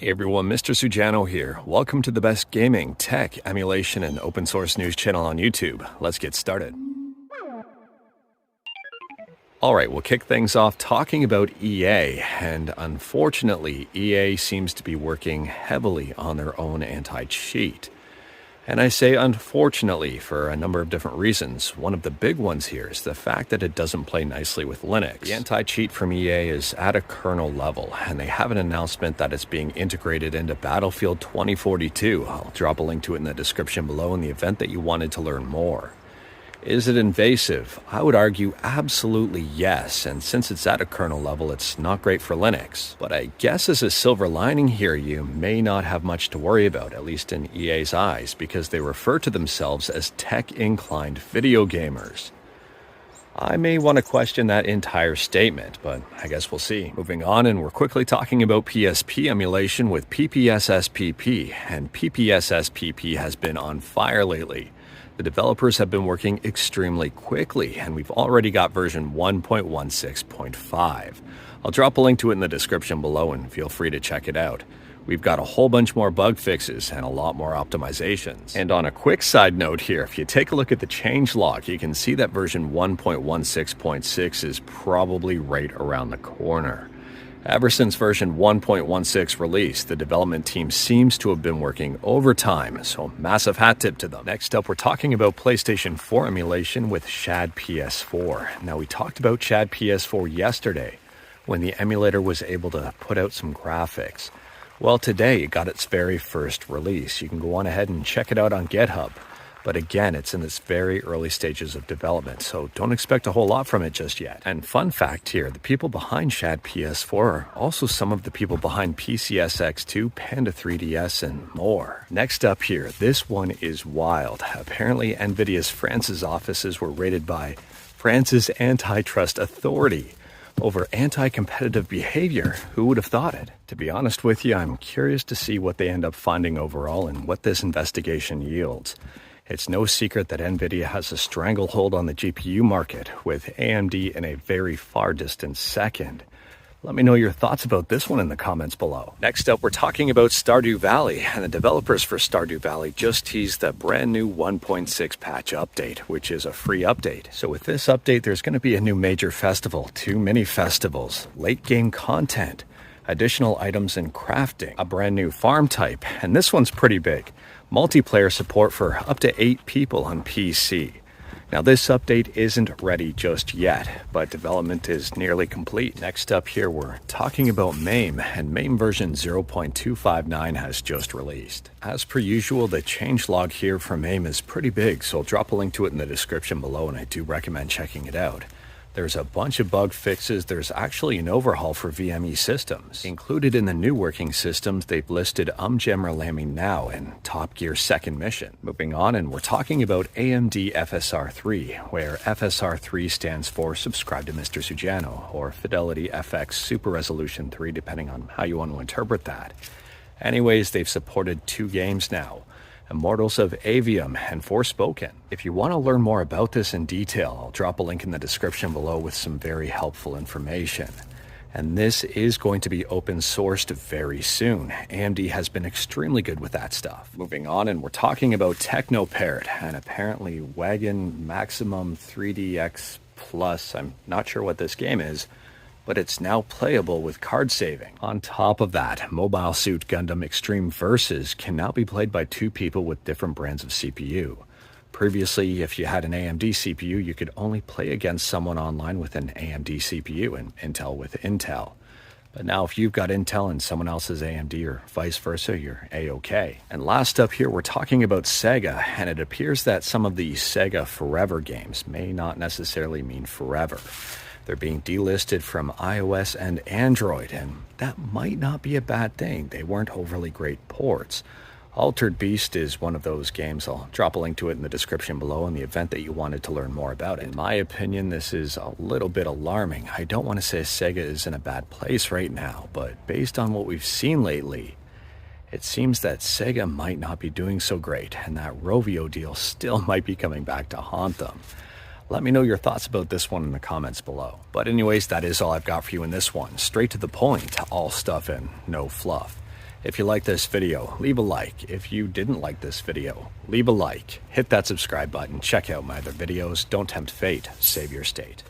Hey everyone, Mr. Sujano here. Welcome to the best gaming, tech, emulation, and open source news channel on YouTube. Let's get started. Alright, we'll kick things off talking about EA, and unfortunately, EA seems to be working heavily on their own anti-cheat. And I say unfortunately for a number of different reasons. One of the big ones here is the fact that it doesn't play nicely with Linux. The anti-cheat from EA is at a kernel level, and they have an announcement that it's being integrated into Battlefield 2042. I'll drop a link to it in the description below in the event that you wanted to learn more. Is it invasive? I would argue absolutely yes, and since it's at a kernel level, it's not great for Linux. But I guess as a silver lining here, you may not have much to worry about, at least in EA's eyes, because they refer to themselves as tech-inclined video gamers. I may want to question that entire statement, but I guess we'll see. Moving on, and we're quickly talking about PSP emulation with PPSSPP, and PPSSPP has been on fire lately. The developers have been working extremely quickly, and we've already got version 1.16.5. I'll drop a link to it in the description below, and feel free to check it out. We've got a whole bunch more bug fixes and a lot more optimizations. And on a quick side note here, if you take a look at the changelog, you can see that version 1.16.6 is probably right around the corner. Ever since version 1.16 release, the development team seems to have been working overtime, so massive hat tip to them. Next up, we're talking about PlayStation 4 emulation with Shad PS4. Now, we talked about Shad PS4 yesterday when the emulator was able to put out some graphics. Well, today it got its very first release. You can go on ahead and check it out on GitHub. But again, it's in its very early stages of development, so don't expect a whole lot from it just yet. And fun fact here, the people behind Shad PS4 are also some of the people behind PCSX2, Panda 3DS, and more. Next up here, this one is wild. Apparently, NVIDIA's France's offices were raided by France's antitrust authority over anti-competitive behavior. Who would have thought it? To be honest with you, I'm curious to see what they end up finding overall and what this investigation yields. It's no secret that NVIDIA has a stranglehold on the GPU market, with AMD in a very far distant second. Let me know your thoughts about this one in the comments below. Next up, we're talking about Stardew Valley, and the developers for Stardew Valley just teased the brand new 1.6 patch update, which is a free update. So with this update, there's going to be a new major festival, 2 mini festivals, late game content, additional items in crafting, a brand new farm type, and this one's pretty big. Multiplayer support for up to 8 people on PC. Now this update isn't ready just yet, but development is nearly complete. Next up here, we're talking about MAME, and MAME version 0.259 has just released. As per usual, the changelog here for MAME is pretty big, so I'll drop a link to it in the description below, and I do recommend checking it out. There's a bunch of bug fixes. There's actually an overhaul for m.a.m.e systems. Included in the new working systems, they've listed m.a.m.e Now and Top Gear Second Mission. Moving on, and we're talking about AMD FSR 3, where FSR 3 stands for Subscribe to Mr. Sujano, or Fidelity FX Super Resolution 3, depending on how you want to interpret that. Anyways, they've supported 2 games now, Immortals of Avium and Forspoken. If you want to learn more about this in detail, I'll drop a link in the description below with some very helpful information. And this is going to be open sourced very soon. AMD has been extremely good with that stuff. Moving on, and we're talking about TeknoParrot and apparently Wagon Maximum 3DX Plus. I'm not sure what this game is, but it's now playable with card saving. On top of that, Mobile Suit Gundam Extreme Versus can now be played by 2 people with different brands of CPU. Previously, if you had an AMD CPU, you could only play against someone online with an AMD CPU and Intel with Intel. But now if you've got Intel and someone else is AMD or vice versa, you're A-OK. And last up here, we're talking about Sega, and it appears that some of the Sega Forever games may not necessarily mean forever. They're being delisted from iOS and Android, and that might not be a bad thing. They weren't overly great ports. Altered Beast is one of those games. I'll drop a link to it in the description below in the event that you wanted to learn more about it. In my opinion, this is a little bit alarming. I don't want to say Sega is in a bad place right now, but based on what we've seen lately, it seems that Sega might not be doing so great, and that Rovio deal still might be coming back to haunt them. Let me know your thoughts about this one in the comments below. But anyways, that is all I've got for you in this one. Straight to the point, all stuff and no fluff. If you like this video, leave a like. If you didn't like this video, leave a like. Hit that subscribe button. Check out my other videos. Don't tempt fate. Save your state.